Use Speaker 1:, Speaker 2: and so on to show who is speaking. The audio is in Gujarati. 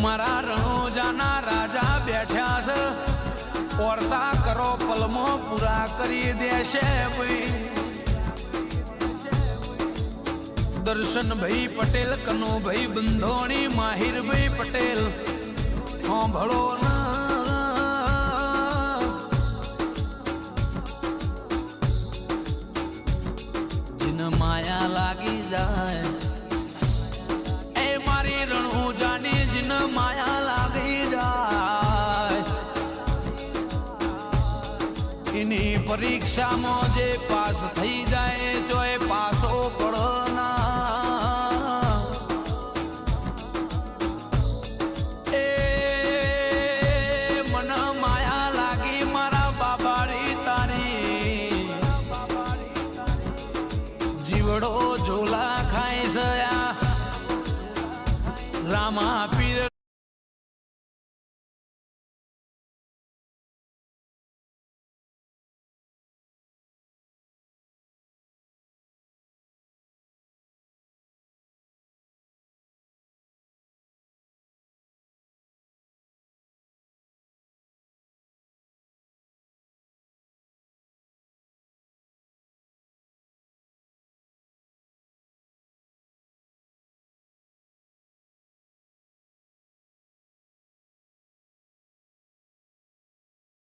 Speaker 1: મારા રણોજાના રાજા બેઠ્યા છે ઓરતા કરો પલમો પૂરા કરી દેશે ભાઈ દર્શનભાઈ પટેલ કનુભાઈ બંધોણી માહિરભાઈ પટેલ ભળો જીન માયા લાગી જાય એ મારી રણુજાની જીન માયા લાગી જાય એની પરીક્ષામાં જે પાસ થઈ જાય તો એ